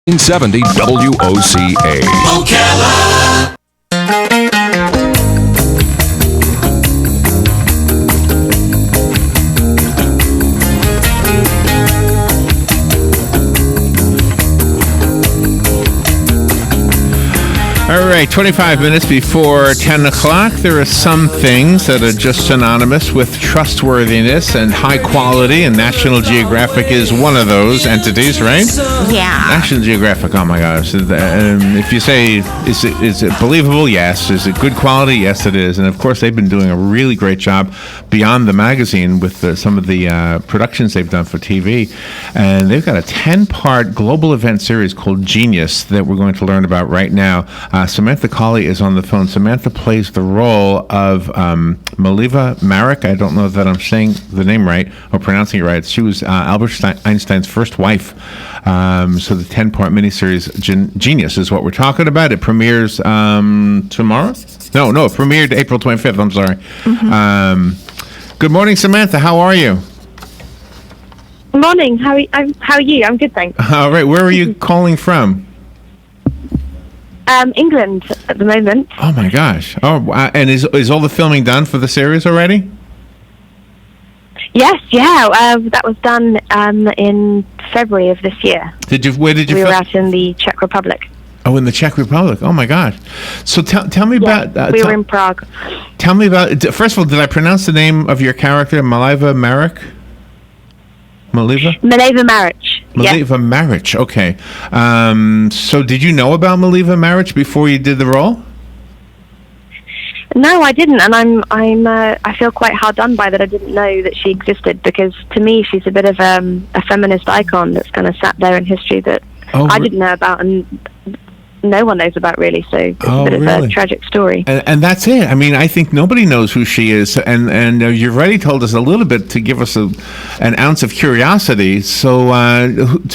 1970 WOCA. Ocala. All right, 25 minutes before 10 o'clock. There are some things that are just synonymous with trustworthiness and high quality, and National Geographic is one of those entities, right? Yeah. National Geographic, oh my gosh. If you say, is it believable? Yes. Is it good quality? Yes, it is. And of course, they've been doing a really great job beyond the magazine with some of the productions they've done for TV. And they've got a 10-part global event series called Genius that we're going to learn about right now. Samantha Colley is on the phone. Samantha plays the role of Mileva Maric. I don't know that I'm saying the name right or pronouncing it right. She was Albert Einstein's first wife. So the 10-part miniseries Genius is what we're talking about. It premieres tomorrow? No, it premiered April 25th. I'm sorry. Mm-hmm. Good morning, Samantha. How are you? Morning. How are you? I'm good, thanks. All right. Where are you calling from? England at the moment. Oh my gosh! Oh, and is all the filming done for the series already? Yes, yeah. That was done in February of this year. Where did you? We were out in the Czech Republic. Oh, in the Czech Republic. Oh my gosh! So tell me about. We were in Prague. Tell me about. First of all, did I pronounce the name of your character, Mileva Maric? Mileva Maric. Mileva Maric. Okay. So did you know about Mileva Maric before you did the role? No, I didn't, and I feel quite hard done by that. I didn't know that she existed, because to me she's a bit of a feminist icon that's kind of sat there in history that I didn't know about, and no one knows about, really. So it's a bit of a tragic story. And that's it. I mean, I think nobody knows who she is, and you've already told us a little bit to give us an ounce of curiosity. So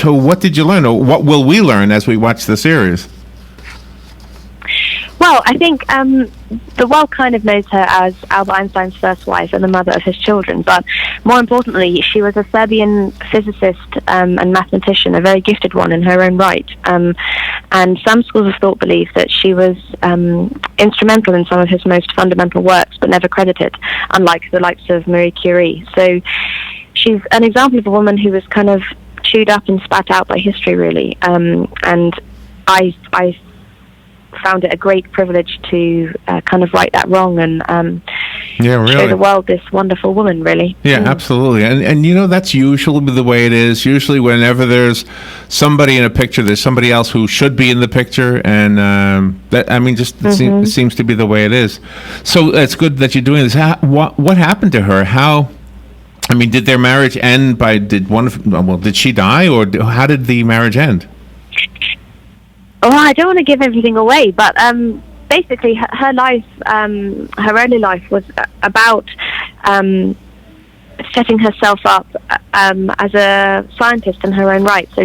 what did you learn, or what will we learn as we watch the series? Well, I think the world kind of knows her as Albert Einstein's first wife and the mother of his children, but more importantly, she was a Serbian physicist and mathematician, a very gifted one in her own right. And some schools of thought believe that she was instrumental in some of his most fundamental works, but never credited, unlike the likes of Marie Curie. So she's an example of a woman who was kind of chewed up and spat out by history, really. And I found it a great privilege to kind of right that wrong and show the world this wonderful woman, really. Yeah, absolutely. And you know, that's usually the way it is. Usually whenever there's somebody in a picture, there's somebody else who should be in the picture, and it seems to be the way it is. So it's good that you're doing this. What happened to her? Did their marriage end did she die, or how did the marriage end? Well, I don't want to give everything away, but basically her life, her early life was about setting herself up as a scientist in her own right. So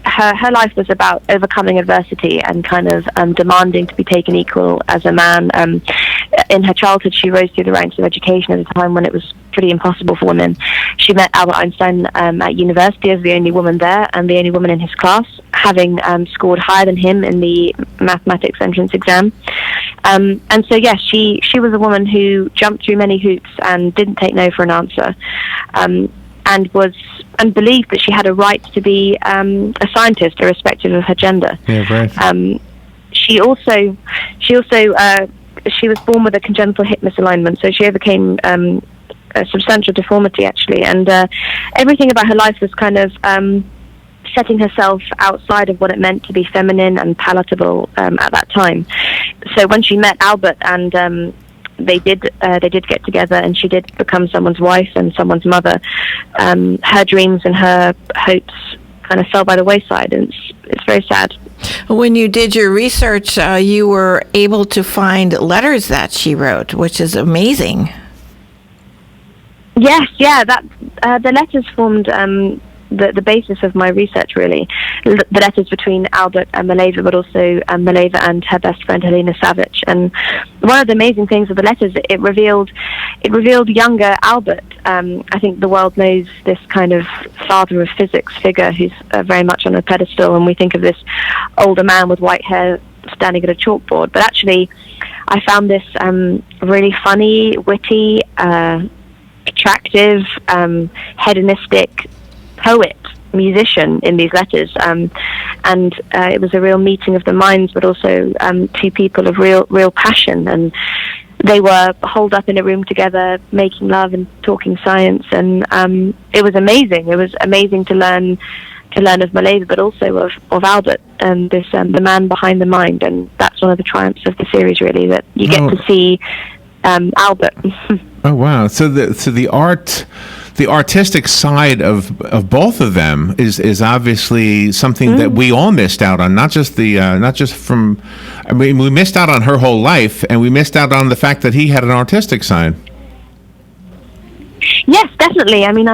her life was about overcoming adversity and kind of demanding to be taken equal as a man. In her childhood, she rose through the ranks of education at a time when it was pretty impossible for women. She met Albert Einstein at university as the only woman there and the only woman in his class, having scored higher than him in the mathematics entrance exam. And so, yes, she was a woman who jumped through many hoops and didn't take no for an answer, and believed that she had a right to be a scientist, irrespective of her gender. Yeah, right. She was born with a congenital hip misalignment, so she overcame a substantial deformity, actually, and everything about her life was kind of setting herself outside of what it meant to be feminine and palatable at that time. So when she met Albert, and they did get together, and she did become someone's wife and someone's mother, her dreams and her hopes kind of fell by the wayside, and it's very sad. When you did your research, you were able to find letters that she wrote, which is amazing. Yes, yeah, the letters formed the basis of my research, really. The letters between Albert and Mileva, but also Mileva and her best friend Helena Savic. And one of the amazing things of the letters, it revealed younger Albert I think the world knows this kind of father of physics figure who's very much on a pedestal, and we think of this older man with white hair standing at a chalkboard. But actually, I found this really funny, witty, attractive, hedonistic poet, musician in these letters, and it was a real meeting of the minds, but also two people of real passion, and they were holed up in a room together, making love and talking science, and it was amazing. It was amazing to learn of Mileva, but also of Albert, and this the man behind the mind, and that's one of the triumphs of the series, really, that you get to see Albert. Oh wow! So the artistic side of both of them is obviously something that we all missed out on. Not just from. I mean, we missed out on her whole life, and we missed out on the fact that he had an artistic side. Yes, definitely. I mean,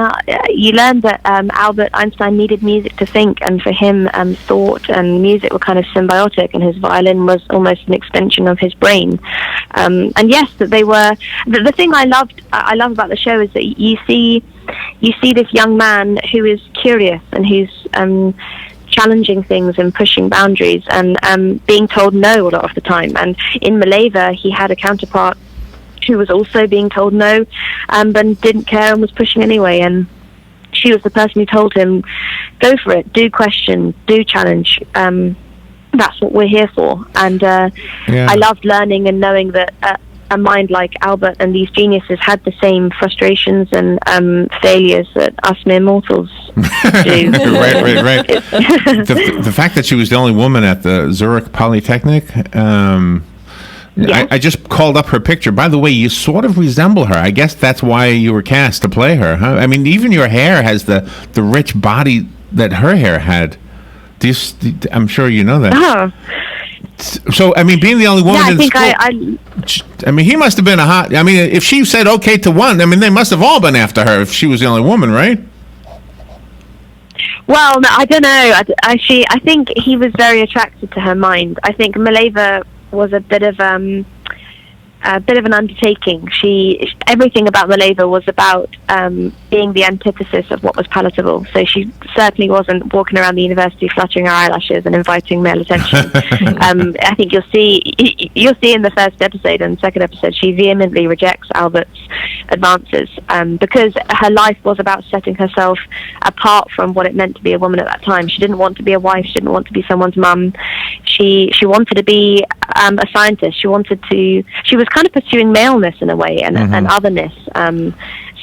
you learned that Albert Einstein needed music to think, and for him, thought and music were kind of symbiotic, and his violin was almost an extension of his brain. And yes, that they were. The thing I love about the show is that you see this young man who is curious and who's challenging things and pushing boundaries and being told no a lot of the time. And in Mileva, he had a counterpart who was also being told no, but didn't care and was pushing anyway. And she was the person who told him, go for it, do question, do challenge. That's what we're here for. And I loved learning and knowing that a mind like Albert and these geniuses had the same frustrations and failures that us mere mortals do. Right. The fact that she was the only woman at the Zurich Polytechnic, I just called up her picture. By the way, you sort of resemble her. I guess that's why you were cast to play her, huh? I mean, even your hair has the rich body that her hair had. I'm sure you know that. Oh. So, I mean, being the only woman in the school, I mean, he must have been I mean, if she said okay to one, I mean, they must have all been after her if she was the only woman, right? Well, no, I don't know. I think he was very attracted to her mind. I think Mileva was a bit of an undertaking. Everything about Mileva was about being the antithesis of what was palatable. So she certainly wasn't walking around the university fluttering her eyelashes and inviting male attention. I think you'll see in the first episode and second episode, she vehemently rejects Albert's advances because her life was about setting herself apart from what it meant to be a woman at that time. She didn't want to be a wife. She didn't want to be someone's mum. She wanted to be a scientist. She was kind of pursuing maleness in a way and otherness.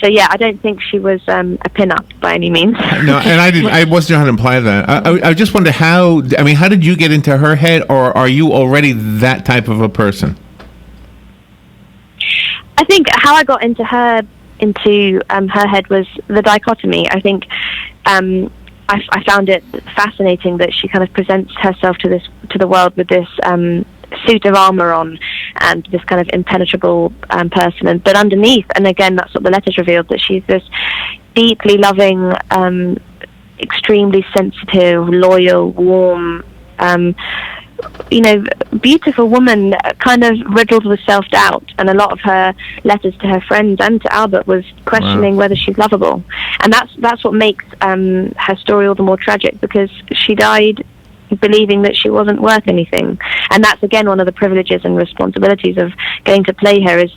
So yeah, I don't think she was a pin-up by any means. No, and I wasn't trying to imply that. I just wonder how did you get into her head, or are you already that type of a person? I think how I got into her head was the dichotomy. I think I found it fascinating that she kind of presents herself to the world with this suit of armor on and this kind of impenetrable person, but underneath, and again that's what the letters revealed, that she's this deeply loving, extremely sensitive, loyal, warm, beautiful woman, kind of riddled with self-doubt. And a lot of her letters to her friends and to Albert was questioning whether she's lovable, and that's what makes her story all the more tragic, because she died believing that she wasn't worth anything. And that's again one of the privileges and responsibilities of getting to play her is,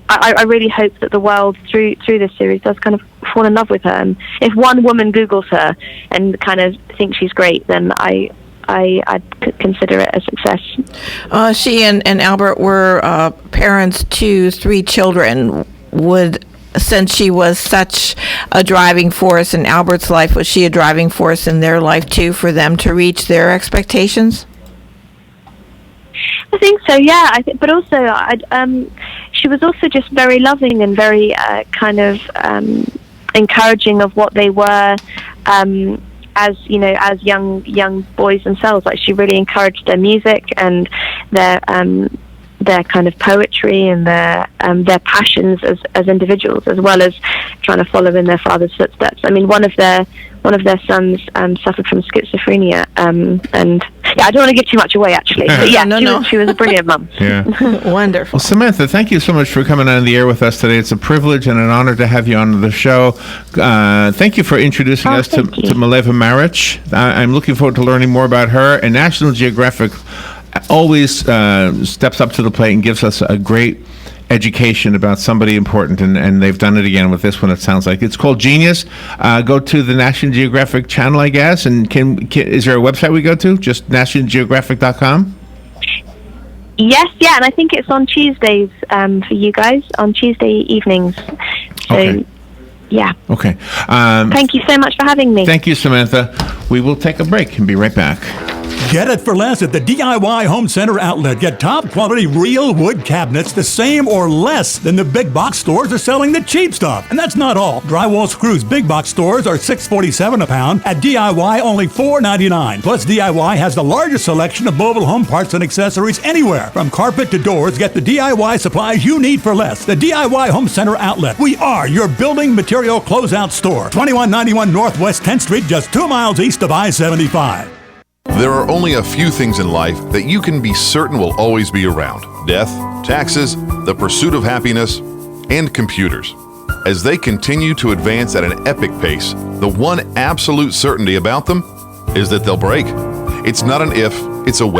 I really hope that the world through this series does kind of fall in love with her. And if one woman Googles her and kind of thinks she's great, then I'd consider it a success. She and Albert were parents to 3 children. Since she was such a driving force in Albert's life, was she a driving force in their life too, for them to reach their expectations? I think so, yeah. But also, she was also just very loving and very kind of encouraging of what they were, as young boys themselves. Like, she really encouraged their music and their kind of poetry and their passions as individuals, as well as trying to follow in their father's footsteps. I mean, one of their sons suffered from schizophrenia, and Yeah, I don't want to give too much away, actually. But yeah, No. she was a brilliant mum. Yeah. Wonderful. Well, Samantha, thank you so much for coming on the air with us today. It's a privilege and an honor to have you on the show. Thank you for introducing us to thank you. Mileva Maric. I'm looking forward to learning more about her. And National Geographic always steps up to the plate and gives us a great education about somebody important, and they've done it again with this one. It sounds like it's called Genius. Go to the National Geographic channel, I guess, and is there a website we go to? Just nationalgeographic.com? Yes, yeah, and I think it's on Tuesdays for you guys, on Tuesday evenings. So, Okay. yeah. Okay. Thank you so much for having me. Thank you, Samantha. We will take a break and be right back. Get it for less at the DIY Home Center outlet. Get top quality real wood cabinets the same or less than the big box stores are selling the cheap stuff. And that's not all. Drywall screws big box stores are $6.47 a pound. At DIY, only $4.99. Plus, DIY has the largest selection of mobile home parts and accessories anywhere. From carpet to doors, get the DIY supplies you need for less. The DIY Home Center outlet. We are your building material closeout store. 2191 Northwest 10th Street, just 2 miles east of I-75. There are only a few things in life that you can be certain will always be around: death, taxes, the pursuit of happiness, and computers. As they continue to advance at an epic pace, the one absolute certainty about them is that they'll break. It's not an if, it's a when.